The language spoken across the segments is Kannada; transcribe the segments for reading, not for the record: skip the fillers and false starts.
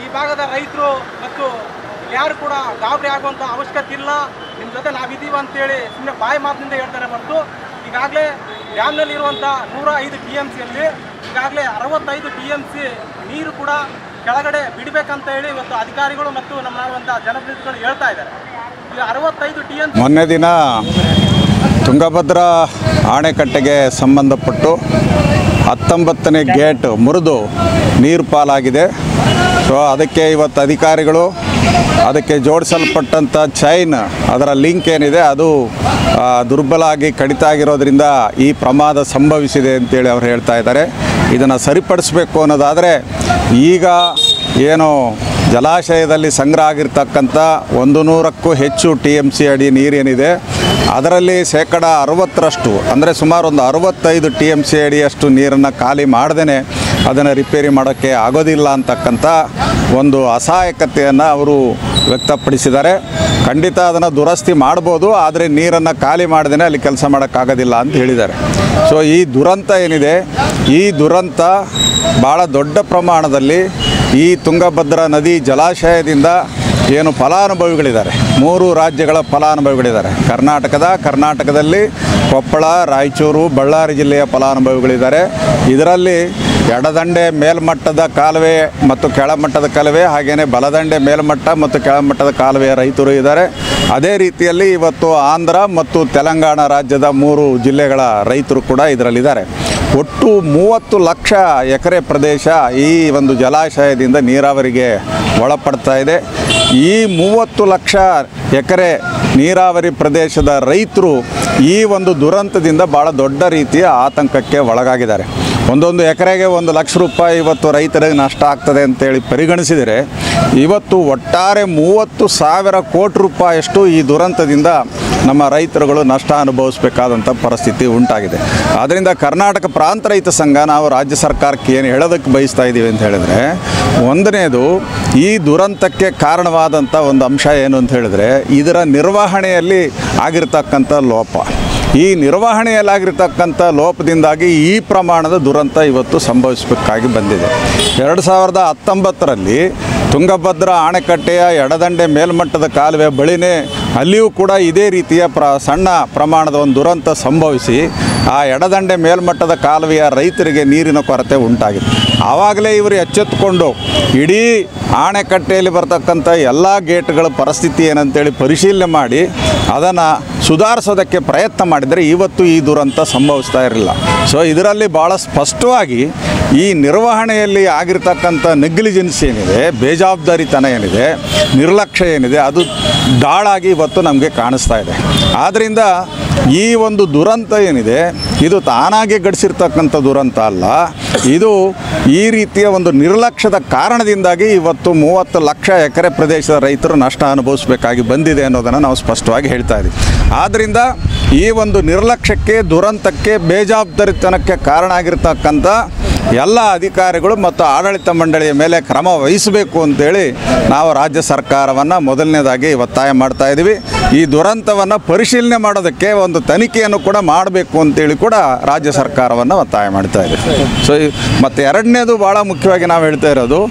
ಈ ಭಾಗದ ರೈತರು ಮತ್ತು ಯಾರು ಕೂಡ ಗಾಬರಿ ಆಗುವಂಥ ಅವಶ್ಯಕತೆ ಇಲ್ಲ, ನಿಮ್ಮ ಜೊತೆ ನಾವಿದ್ದೀವಿ ಅಂತೇಳಿ ಸುಮ್ಮನೆ ಬಾಯಿ ಮಾತಿನಿಂದ ಹೇಳ್ತಾರೆ ಹೊರತು ಈಗಾಗಲೇ ಡ್ಯಾಮ್ನಲ್ಲಿರುವಂಥ 105 TMCಯಲ್ಲಿ ಈಗಾಗಲೇ 65 TMC ನೀರು ಕೂಡ ಕೆಳಗಡೆ ಬಿಡಬೇಕಂತ ಹೇಳಿ ಇವತ್ತು ಅಧಿಕಾರಿಗಳು ಮತ್ತು ನಮ್ಮ ಜನಪ್ರತಿನಿಧಿಗಳು ಹೇಳ್ತಾ ಇದ್ದಾರೆ. ಈಗ 65 TMC ಮೊನ್ನೆ ದಿನ ತುಂಗಭದ್ರಾ ಅಣೆಕಟ್ಟೆಗೆ ಸಂಬಂಧಪಟ್ಟು 19ನೇ ಗೇಟ್ ಮುರಿದು ನೀರು ಪಾಲಾಗಿದೆ. ಸೊ ಅದಕ್ಕೆ ಇವತ್ತು ಅಧಿಕಾರಿಗಳು ಅದಕ್ಕೆ ಜೋಡಿಸಲ್ಪಟ್ಟಂಥ ಚೈನ್ ಅದರ ಲಿಂಕ್ ಏನಿದೆ ಅದು ದುರ್ಬಲ ಆಗಿ ಕಡಿತ ಆಗಿರೋದ್ರಿಂದ ಈ ಪ್ರಮಾದ ಸಂಭವಿಸಿದೆ ಅಂತೇಳಿ ಅವ್ರು ಹೇಳ್ತಾ ಇದ್ದಾರೆ. ಇದನ್ನು ಸರಿಪಡಿಸಬೇಕು ಅನ್ನೋದಾದರೆ ಈಗ ಏನು ಜಲಾಶಯದಲ್ಲಿ ಸಂಗ್ರಹ ಆಗಿರ್ತಕ್ಕಂಥ 100ಕ್ಕೂ ಹೆಚ್ಚು TMC ಅಡಿ ನೀರೇನಿದೆ ಅದರಲ್ಲಿ 60% ಅಂದರೆ ಸುಮಾರು ಒಂದು 65 TMC ಅಡಿಯಷ್ಟು ನೀರನ್ನು ಖಾಲಿ ಮಾಡ್ದೇ ಅದನ್ನು ರಿಪೇರಿ ಮಾಡೋಕ್ಕೆ ಆಗೋದಿಲ್ಲ ಅಂತಕ್ಕಂಥ ಒಂದು ಅಸಹಾಯಕತೆಯನ್ನು ಅವರು ವ್ಯಕ್ತಪಡಿಸಿದ್ದಾರೆ. ಖಂಡಿತ ಅದನ್ನು ದುರಸ್ತಿ ಮಾಡ್ಬೋದು, ಆದರೆ ನೀರನ್ನು ಖಾಲಿ ಮಾಡ್ದೇ ಅಲ್ಲಿ ಕೆಲಸ ಮಾಡೋಕ್ಕಾಗೋದಿಲ್ಲ ಅಂತ ಹೇಳಿದ್ದಾರೆ. ಸೊ ಈ ದುರಂತ ಏನಿದೆ, ಈ ದುರಂತ ಭಾಳ ದೊಡ್ಡ ಪ್ರಮಾಣದಲ್ಲಿ ಈ ತುಂಗಭದ್ರಾ ನದಿ ಜಲಾಶಯದಿಂದ ಏನು ಫಲಾನುಭವಿಗಳಿದ್ದಾರೆ, 3 ರಾಜ್ಯಗಳ ಫಲಾನುಭವಿಗಳಿದ್ದಾರೆ. ಕರ್ನಾಟಕದಲ್ಲಿ ಕೊಪ್ಪಳ, ರಾಯಚೂರು, ಬಳ್ಳಾರಿ ಜಿಲ್ಲೆಯ ಫಲಾನುಭವಿಗಳಿದ್ದಾರೆ. ಇದರಲ್ಲಿ ಎಡದಂಡೆ ಮೇಲ್ಮಟ್ಟದ ಕಾಲುವೆ ಮತ್ತು ಕೆಳಮಟ್ಟದ ಕಾಲುವೆ, ಹಾಗೆಯೇ ಬಲದಂಡೆ ಮೇಲ್ಮಟ್ಟ ಮತ್ತು ಕೆಳಮಟ್ಟದ ಕಾಲುವೆಯ ರೈತರು ಇದ್ದಾರೆ. ಅದೇ ರೀತಿಯಲ್ಲಿ ಇವತ್ತು ಆಂಧ್ರ ಮತ್ತು ತೆಲಂಗಾಣ ರಾಜ್ಯದ 3 ಜಿಲ್ಲೆಗಳ ರೈತರು ಕೂಡ ಇದರಲ್ಲಿದ್ದಾರೆ. ಒಟ್ಟು 30 ಲಕ್ಷ ಎಕರೆ ಪ್ರದೇಶ ಈ ಒಂದು ಜಲಾಶಯದಿಂದ ನೀರಾವರಿಗೆ ಒಳಪಡ್ತಾ ಇದೆ. ಈ 30 ಲಕ್ಷ ಎಕರೆ ನೀರಾವರಿ ಪ್ರದೇಶದ ರೈತರು ಈ ಒಂದು ದುರಂತದಿಂದ ಭಾಳ ದೊಡ್ಡ ರೀತಿಯ ಆತಂಕಕ್ಕೆ ಒಳಗಾಗಿದ್ದಾರೆ. ಒಂದೊಂದು ಎಕರೆಗೆ 1 ಲಕ್ಷ ರೂಪಾಯಿ ಇವತ್ತು ರೈತರಿಗೆ ನಷ್ಟ ಆಗ್ತದೆ ಅಂತೇಳಿ ಪರಿಗಣಿಸಿದರೆ ಇವತ್ತು ಒಟ್ಟಾರೆ 30,000 ಕೋಟಿ ರೂಪಾಯಿಯಷ್ಟು ಈ ದುರಂತದಿಂದ ನಮ್ಮ ರೈತರುಗಳು ನಷ್ಟ ಅನುಭವಿಸಬೇಕಾದಂಥ ಪರಿಸ್ಥಿತಿ ಉಂಟಾಗಿದೆ. ಆದ್ದರಿಂದ ಕರ್ನಾಟಕ ಪ್ರಾಂತ ರೈತ ಸಂಘ ನಾವು ರಾಜ್ಯ ಸರ್ಕಾರಕ್ಕೆ ಏನು ಹೇಳೋದಕ್ಕೆ ಬಯಸ್ತಾ ಇದ್ದೀವಿ ಅಂತ ಹೇಳಿದ್ರೆ, ಒಂದನೇದು ಈ ದುರಂತಕ್ಕೆ ಕಾರಣವಾದಂಥ ಒಂದು ಅಂಶ ಏನು ಅಂತ ಹೇಳಿದ್ರೆ ಇದರ ನಿರ್ವಹಣೆಯಲ್ಲಿ ಆಗಿರ್ತಕ್ಕಂಥ ಲೋಪ. ಈ ನಿರ್ವಹಣೆಯಲ್ಲಾಗಿರ್ತಕ್ಕಂಥ ಲೋಪದಿಂದಾಗಿ ಈ ಪ್ರಮಾಣದ ದುರಂತ ಇವತ್ತು ಸಂಭವಿಸಬೇಕಾಗಿ ಬಂದಿದೆ. 2019ರಲ್ಲಿ ತುಂಗಭದ್ರಾ ಅಣೆಕಟ್ಟೆಯ ಎಡದಂಡೆ ಮೇಲ್ಮಟ್ಟದ ಕಾಲುವೆ ಬಳಿನೇ ಅಲ್ಲಿಯೂ ಕೂಡ ಇದೇ ರೀತಿಯ ಸಣ್ಣ ಪ್ರಮಾಣದ ಒಂದು ದುರಂತ ಸಂಭವಿಸಿ ಆ ಎಡದಂಡೆ ಮೇಲ್ಮಟ್ಟದ ಕಾಲುವೆಯ ರೈತರಿಗೆ ನೀರಿನ ಕೊರತೆ ಉಂಟಾಗಿದೆ. ಆವಾಗಲೇ ಇವರು ಎಚ್ಚೆತ್ತುಕೊಂಡು ಇಡೀ ಅಣೆಕಟ್ಟೆಯಲ್ಲಿ ಬರ್ತಕ್ಕಂಥ ಎಲ್ಲ ಗೇಟ್ಗಳ ಪರಿಸ್ಥಿತಿ ಏನಂತೇಳಿ ಪರಿಶೀಲನೆ ಮಾಡಿ ಅದನ್ನು ಸುಧಾರಿಸೋದಕ್ಕೆ ಪ್ರಯತ್ನ ಮಾಡಿದರೆ ಇವತ್ತು ಈ ದುರಂತ ಸಂಭವಿಸ್ತಾ ಇರಲಿಲ್ಲ. ಸೊ ಇದರಲ್ಲಿ ಭಾಳ ಸ್ಪಷ್ಟವಾಗಿ ಈ ನಿರ್ವಹಣೆಯಲ್ಲಿ ಆಗಿರ್ತಕ್ಕಂಥ ನೆಗ್ಲಿಜೆನ್ಸ್ ಏನಿದೆ, ಬೇಜವಾಬ್ದಾರಿತನ ಏನಿದೆ, ನಿರ್ಲಕ್ಷ್ಯ ಏನಿದೆ ಅದು ದಾಳಾಗಿ ಇವತ್ತು ನಮಗೆ ಕಾಣಿಸ್ತಾ ಇದೆ. ಆದ್ದರಿಂದ ಈ ಒಂದು ದುರಂತ ಏನಿದೆ ಇದು ತಾನಾಗಿ ಗಡಿಸಿರ್ತಕ್ಕಂಥ ದುರಂತ ಅಲ್ಲ, ಇದು ಈ ರೀತಿಯ ಒಂದು ನಿರ್ಲಕ್ಷ್ಯದ ಕಾರಣದಿಂದಾಗಿ ಇವತ್ತು 30 ಲಕ್ಷ ಎಕರೆ ಪ್ರದೇಶದ ರೈತರು ನಷ್ಟ ಅನುಭವಿಸಬೇಕಾಗಿ ಬಂದಿದೆ ಅನ್ನೋದನ್ನು ನಾವು ಸ್ಪಷ್ಟವಾಗಿ ಹೇಳ್ತಾ ಇದ್ದೀವಿ. ಆದ್ದರಿಂದ ಈ ಒಂದು ನಿರ್ಲಕ್ಷ್ಯಕ್ಕೆ, ದುರಂತಕ್ಕೆ, ಬೇಜವಾಬ್ದಾರಿತನಕ್ಕೆ ಕಾರಣ ಆಗಿರ್ತಕ್ಕಂಥ ಎಲ್ಲ ಅಧಿಕಾರಿಗಳು ಮತ್ತು ಆಡಳಿತ ಮಂಡಳಿಯ ಮೇಲೆ ಕ್ರಮ ವಹಿಸಬೇಕು ಅಂತೇಳಿ ನಾವು ರಾಜ್ಯ ಸರ್ಕಾರವನ್ನು ಮೊದಲನೇದಾಗಿ ಒತ್ತಾಯ ಮಾಡ್ತಾ ಇದ್ದೀವಿ. ಈ ದುರಂತವನ್ನು ಪರಿಶೀಲನೆ ಮಾಡೋದಕ್ಕೆ ಒಂದು ತನಿಖೆಯನ್ನು ಕೂಡ ಮಾಡಬೇಕು ಅಂತೇಳಿ ಕೂಡ ರಾಜ್ಯ ಸರ್ಕಾರವನ್ನು ಒತ್ತಾಯ ಮಾಡ್ತಾ ಇದ್ದೀವಿ. ಸೊ ಮತ್ತು ಎರಡನೇದು ಭಾಳ ಮುಖ್ಯವಾಗಿ ನಾವು ಹೇಳ್ತಾ ಇರೋದು,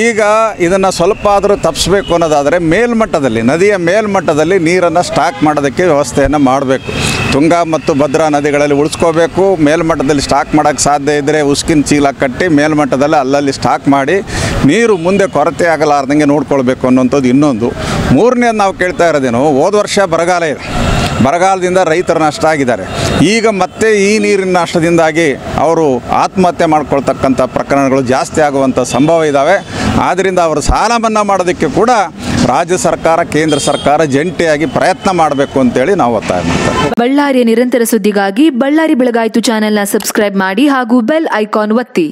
ಈಗ ಇದನ್ನು ಸ್ವಲ್ಪ ಆದರೂ ತಪ್ಪಿಸ್ಬೇಕು ಅನ್ನೋದಾದರೆ ಮೇಲ್ಮಟ್ಟದಲ್ಲಿ, ನದಿಯ ಮೇಲ್ಮಟ್ಟದಲ್ಲಿ ನೀರನ್ನು ಸ್ಟಾಕ್ ಮಾಡೋದಕ್ಕೆ ವ್ಯವಸ್ಥೆಯನ್ನು ಮಾಡಬೇಕು. ತುಂಗಾ ಮತ್ತು ಭದ್ರಾ ನದಿಗಳಲ್ಲಿ ಉಳಿಸ್ಕೋಬೇಕು. ಮೇಲ್ಮಟ್ಟದಲ್ಲಿ ಸ್ಟಾಕ್ ಮಾಡೋಕ್ಕೆ ಸಾಧ್ಯ ಇದ್ದರೆ ಉಸ್ಕಿನ ಚೀಲ ಕಟ್ಟಿ ಮೇಲ್ಮಟ್ಟದಲ್ಲಿ ಅಲ್ಲಲ್ಲಿ ಸ್ಟಾಕ್ ಮಾಡಿ ನೀರು ಮುಂದೆ ಕೊರತೆ ಆಗಲಾರ್ದಂಗೆ ನೋಡ್ಕೊಳ್ಬೇಕು ಅನ್ನೋಂಥದ್ದು ಇನ್ನೊಂದು. ಮೂರನೇದು ನಾವು ಕೇಳ್ತಾ ಇರೋದೇನು, ಹೋದ ವರ್ಷ ಬರಗಾಲ ಇದೆ, ಬರಗಾಲದಿಂದ ರೈತರು ನಷ್ಟ ಆಗಿದ್ದಾರೆ. ಈಗ ಮತ್ತೆ ಈ ನೀರಿನ ನಷ್ಟದಿಂದಾಗಿ ಅವರು ಆತ್ಮಹತ್ಯೆ ಮಾಡ್ಕೊಳ್ತಕ್ಕಂಥ ಪ್ರಕರಣಗಳು ಜಾಸ್ತಿ ಆಗುವಂಥ ಸಂಭವ ಇದ್ದಾವೆ. ಆದ್ದರಿಂದ ಅವರು ಸಾಲ ಮನ್ನಾ ಮಾಡೋದಕ್ಕೆ ಕೂಡ ರಾಜ್ಯ ಸರ್ಕಾರ, ಕೇಂದ್ರ ಸರ್ಕಾರ ಜಂಟಿಯಾಗಿ ಪ್ರಯತ್ನ ಮಾಡಬೇಕು ಅಂತೇಳಿ ನಾವು ಒತ್ತಾಯ ಮಾಡ್ತೇವೆ. ಬಳ್ಳಾರಿಯ ನಿರಂತರ ಸುದ್ದಿಗಾಗಿ ಬಳ್ಳಾರಿ ಬೆಳಗಾಯಿತು ಚಾನೆಲ್ನ ಸಬ್ಸ್ಕ್ರೈಬ್ ಮಾಡಿ ಹಾಗೂ ಬೆಲ್ ಐಕಾನ್ ಒತ್ತಿ.